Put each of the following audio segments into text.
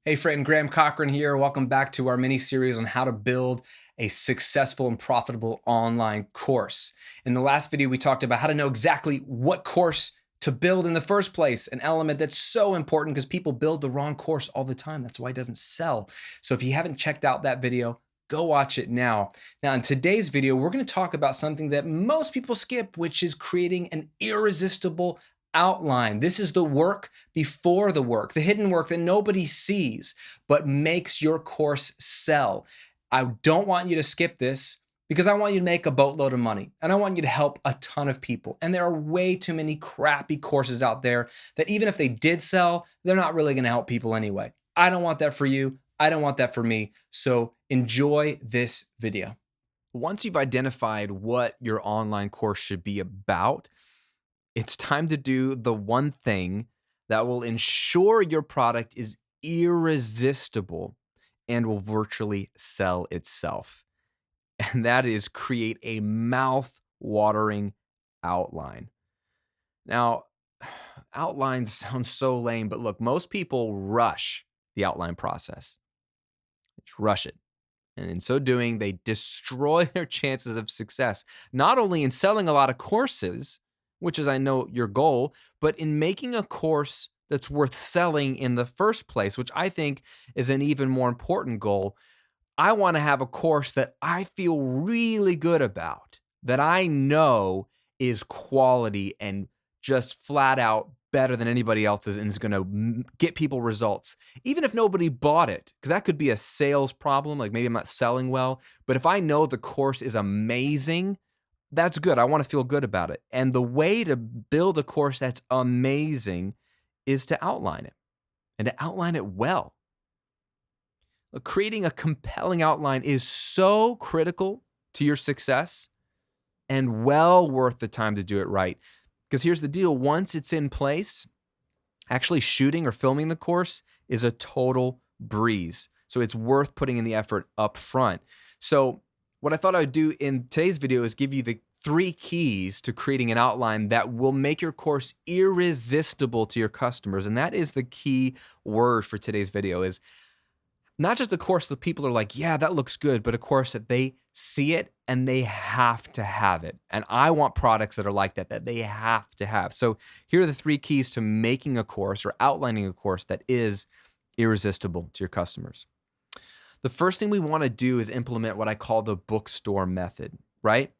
Hey friend, Graham Cochrane here. Welcome back to our mini series on how to build a successful and profitable online course. In the last video, we talked about how to know exactly what course to build in the first place, an element that's so important because people build the wrong course all the time. That's why it doesn't sell. So if you haven't checked out that video, go watch it now. Now, in today's video, we're going to talk about something that most people skip, which is creating an irresistible outline. This is the work before the work, the hidden work that nobody sees, but makes your course sell. I don't want you to skip this because I want you to make a boatload of money and I want you to help a ton of people. And there are way too many crappy courses out there that even if they did sell, they're not really going to help people anyway. I don't want that for you. I don't want that for me. So enjoy this video. Once you've identified what your online course should be about, it's time to do the one thing that will ensure your product is irresistible and will virtually sell itself. And that is create a mouth-watering outline. Now, outlines sound so lame, but look, most people rush the outline process. They just rush it. And in so doing, they destroy their chances of success, not only in selling a lot of courses, which is, I know, your goal, but in making a course that's worth selling in the first place, which I think is an even more important goal. I want to have a course that I feel really good about, that I know is quality and just flat out better than anybody else's and is going to get people results, even if nobody bought it, because that could be a sales problem, like maybe I'm not selling well. But if I know the course is amazing, that's good. I want to feel good about it. And the way to build a course that's amazing is to outline it and to outline it well. Creating a compelling outline is so critical to your success and well worth the time to do it right. Because here's the deal. Once it's in place, actually shooting or filming the course is a total breeze. So it's worth putting in the effort up front. So what I thought I would do in today's video is give you the 3 keys to creating an outline that will make your course irresistible to your customers. And that is the key word for today's video, is not just a course that people are like, yeah, that looks good, but a course that they see it and they have to have it. And I want products that are like that they have to have. So here are the 3 keys to making a course or outlining a course that is irresistible to your customers. The first thing we want to do is implement what I call the bookstore method, right?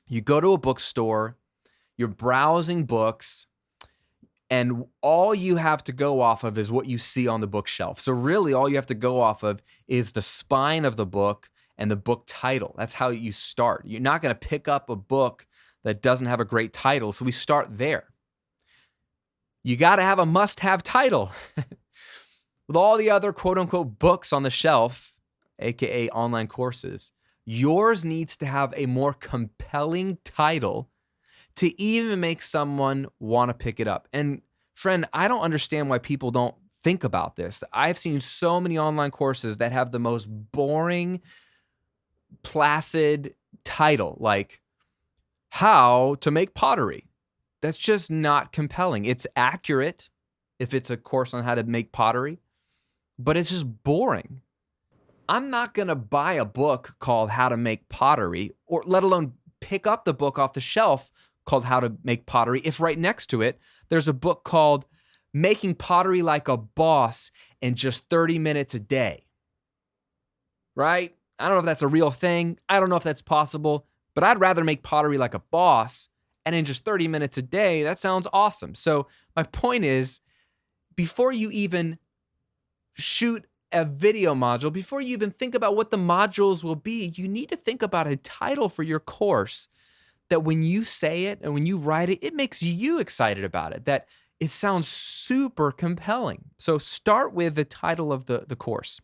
You go to a bookstore, you're browsing books, and all you have to go off of is what you see on the bookshelf. So really all you have to go off of is the spine of the book and the book title. That's how you start. You're not going to pick up a book that doesn't have a great title, so we start there. You got to have a must-have title. With all the other quote-unquote books on the shelf, aka online courses, yours needs to have a more compelling title to even make someone want to pick it up. And friend, I don't understand why people don't think about this. I've seen so many online courses that have the most boring, placid title, like How to Make Pottery. That's just not compelling. It's accurate if it's a course on how to make pottery, but it's just boring. I'm not going to buy a book called How to Make Pottery, or let alone pick up the book off the shelf called How to Make Pottery if right next to it there's a book called Making Pottery Like a Boss in Just 30 Minutes a Day. Right? I don't know if that's a real thing. I don't know if that's possible, but I'd rather make pottery like a boss and in just 30 minutes a day. That sounds awesome. So my point is, before you even shoot a video module, before you even think about what the modules will be, you need to think about a title for your course that when you say it and when you write it, it makes you excited about it, that it sounds super compelling. So start with the title of the course.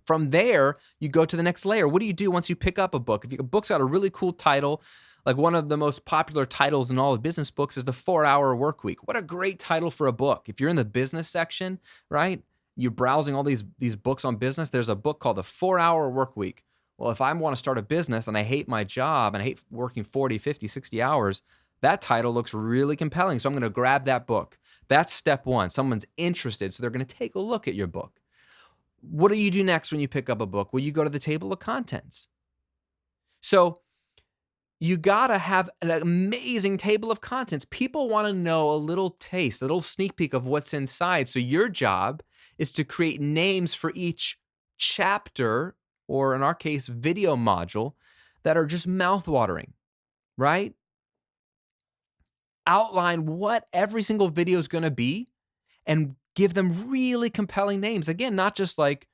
From there, you go to the next layer. What do you do once you pick up a book? If a book's got a really cool title, like one of the most popular titles in all of business books is the 4-Hour Workweek. What a great title for a book. If you're in the business section, right? You're browsing all these books on business. There's a book called The 4-Hour Workweek. Well, if I want to start a business and I hate my job and I hate working 40, 50, 60 hours, that title looks really compelling. So I'm going to grab that book. That's step one. Someone's interested, so they're going to take a look at your book. What do you do next when you pick up a book? Well, you go to the table of contents. So you gotta have an amazing table of contents. People wanna know a little taste, a little sneak peek of what's inside. So your job is to create names for each chapter, or in our case, video module, that are just mouthwatering, right? Outline what every single video is gonna be and give them really compelling names. Again, not just like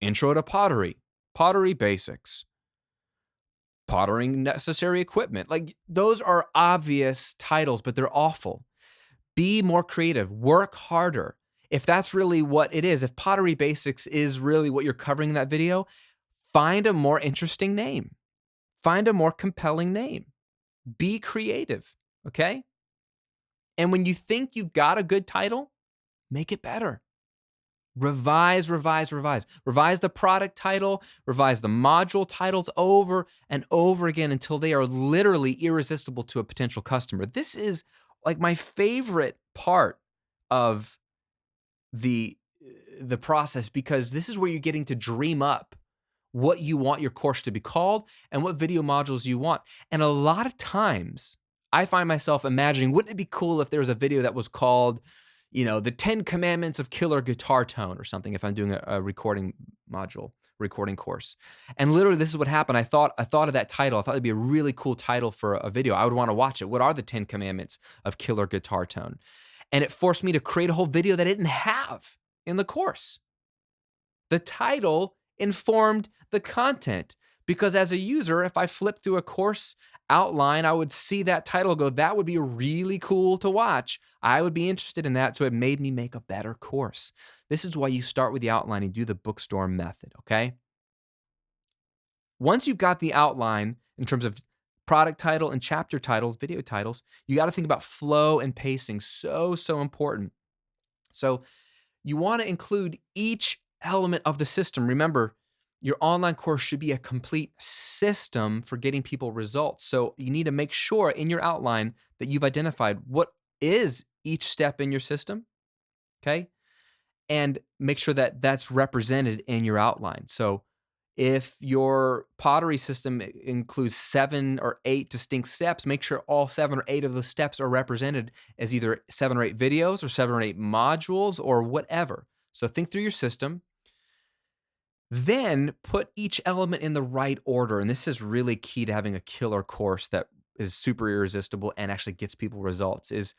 Intro to Pottery, Pottery Basics, Pottering Necessary Equipment. Like, those are obvious titles, but they're awful. Be more creative, work harder. If that's really what it is, if Pottery Basics is really what you're covering in that video, find a more interesting name. Find a more compelling name. Be creative, okay? And when you think you've got a good title, make it better. Revise, revise, revise. Revise the product title, revise the module titles over and over again until they are literally irresistible to a potential customer. This is like my favorite part of the process, because this is where you're getting to dream up what you want your course to be called and what video modules you want. And a lot of times I find myself imagining, wouldn't it be cool if there was a video that was called, the 10 Commandments of Killer Guitar Tone or something, if I'm doing a recording course. And literally this is what happened. I thought of that title. I thought it'd be a really cool title for a video. I would want to watch it. What are the 10 Commandments of Killer Guitar Tone? And it forced me to create a whole video that I didn't have in the course. The title informed the content, because as a user, if I flip through a course outline, I would see that title, go, that would be really cool to watch. I would be interested in that. So it made me make a better course. This is why you start with the outline and do the Bookstore Method, okay? Once you've got the outline in terms of product title and chapter titles, video titles, you got to think about flow and pacing. So important. So you want to include each element of the system. Remember, your online course should be a complete system for getting people results. So you need to make sure in your outline that you've identified what is each step in your system, okay? And make sure that that's represented in your outline. So if your pottery system includes 7 or 8 distinct steps, make sure all 7 or 8 of those steps are represented as either 7 or 8 videos or 7 or 8 modules or whatever. So think through your system. Then put each element in the right order. And this is really key to having a killer course that is super irresistible and actually gets people results. Is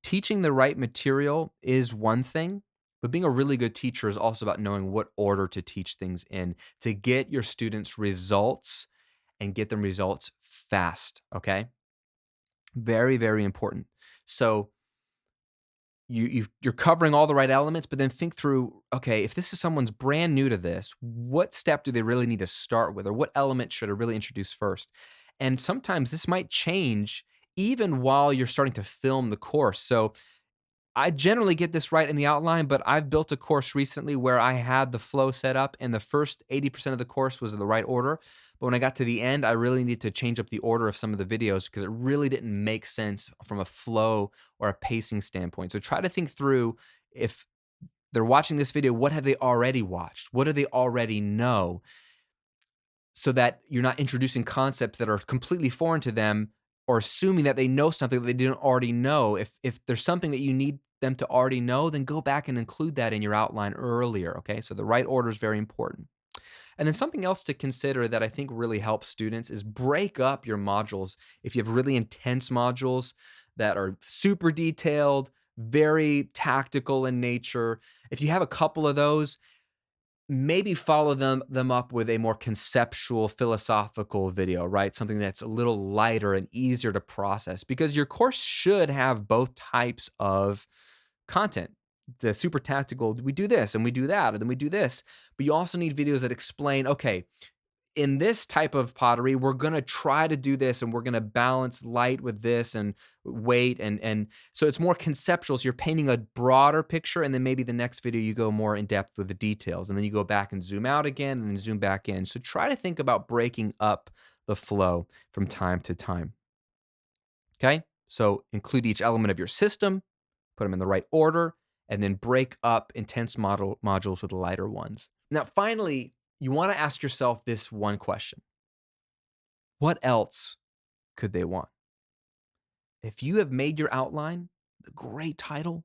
teaching the right material is one thing, but being a really good teacher is also about knowing what order to teach things in to get your students results and get them results fast, okay? Very, very important. So you're covering all the right elements, but then think through, okay, if this is someone's brand new to this, what step do they really need to start with, or what element should I really introduce first? And sometimes this might change even while you're starting to film the course. So I generally get this right in the outline, but I've built a course recently where I had the flow set up and the first 80% of the course was in the right order. But when I got to the end, I really need to change up the order of some of the videos because it really didn't make sense from a flow or a pacing standpoint. So try to think through, if they're watching this video, what have they already watched? What do they already know? So that you're not introducing concepts that are completely foreign to them or assuming that they know something that they didn't already know. If there's something that you need them to already know, then go back and include that in your outline earlier, okay? So the right order is very important. And then something else to consider that I think really helps students is break up your modules. If you have really intense modules that are super detailed, very tactical in nature, if you have a couple of those, maybe follow them up with a more conceptual, philosophical video, right? Something that's a little lighter and easier to process, because your course should have both types of content. The super tactical, we do this and we do that, and then we do this. But you also need videos that explain, okay, in this type of pottery, we're going to try to do this and we're going to balance light with this and weight. And so it's more conceptual. So you're painting a broader picture. And then maybe the next video, you go more in depth with the details. And then you go back and zoom out again and then zoom back in. So try to think about breaking up the flow from time to time. Okay. So include each element of your system, put them in the right order, and then break up intense modules with lighter ones. Now, finally, you want to ask yourself this one question. What else could they want? If you have made your outline, the great title,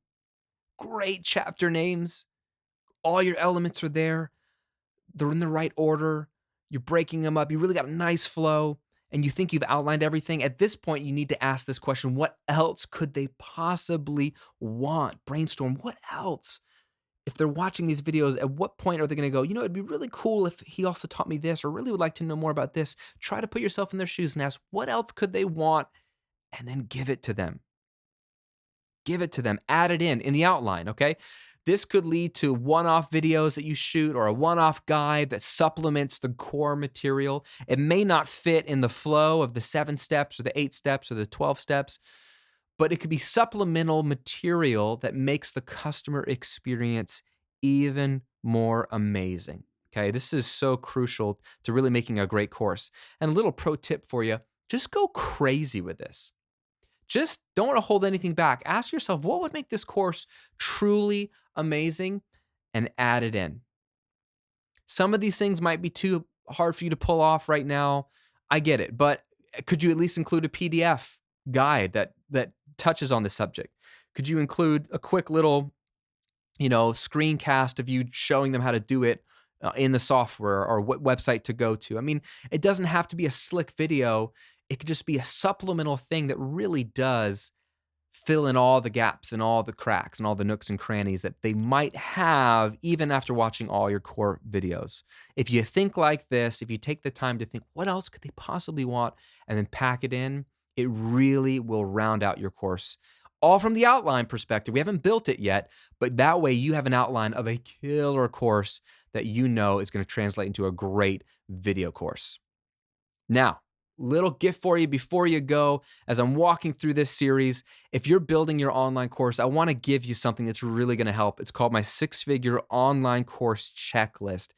great chapter names, all your elements are there, they're in the right order, you're breaking them up, you really got a nice flow, and you think you've outlined everything, at this point, you need to ask this question: what else could they possibly want? Brainstorm, what else? If they're watching these videos, at what point are they going to go, it'd be really cool if he also taught me this, or really would like to know more about this? Try to put yourself in their shoes and ask, what else could they want? And then give it to them. Give it to them. Add it in the outline, okay? This could lead to one-off videos that you shoot or a one-off guide that supplements the core material. It may not fit in the flow of the 7 steps or the 8 steps or the 12 steps, but it could be supplemental material that makes the customer experience even more amazing. Okay, this is so crucial to really making a great course. And a little pro tip for you, just go crazy with this. Just don't want to hold anything back. Ask yourself, what would make this course truly amazing, and add it in. Some of these things might be too hard for you to pull off right now. I get it, but could you at least include a PDF guide that touches on the subject? Could you include a quick little, screencast of you showing them how to do it in the software, or what website to go to? I mean, it doesn't have to be a slick video. It could just be a supplemental thing that really does fill in all the gaps and all the cracks and all the nooks and crannies that they might have even after watching all your core videos. If you think like this, if you take the time to think, what else could they possibly want, and then pack it in, it really will round out your course. All from the outline perspective. We haven't built it yet, but that way you have an outline of a killer course that is going to translate into a great video course. Now, little gift for you before you go. As I'm walking through this series, if you're building your online course, I want to give you something that's really going to help. It's called my 6-figure online course checklist.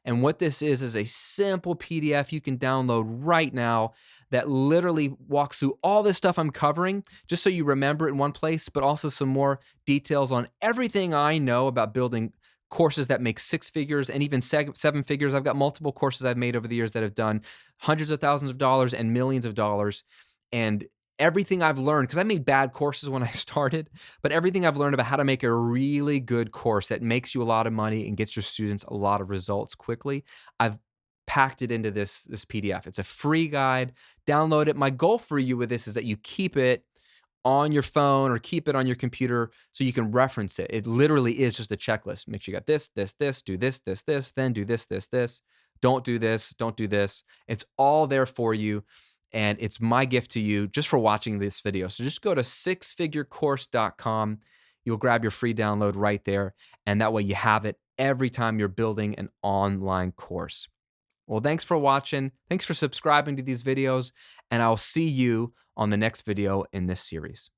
And what this is a simple PDF you can download right now that literally walks through all this stuff I'm covering, just so you remember it in one place, but also some more details on everything I know about building courses that make 6 figures and even 7 figures. I've got multiple courses I've made over the years that have done hundreds of thousands of dollars and millions of dollars. And everything I've learned, because I made bad courses when I started, but everything I've learned about how to make a really good course that makes you a lot of money and gets your students a lot of results quickly, I've packed it into this PDF. It's a free guide. Download it. My goal for you with this is that you keep it on your phone or keep it on your computer so you can reference it. It literally is just a checklist. Make sure you got this, do this, then do this. Don't do this, don't do this. It's all there for you. And it's my gift to you just for watching this video. So just go to 6figurecourse.com. You'll grab your free download right there. And that way you have it every time you're building an online course. Well, thanks for watching. Thanks for subscribing to these videos. And I'll see you on the next video in this series.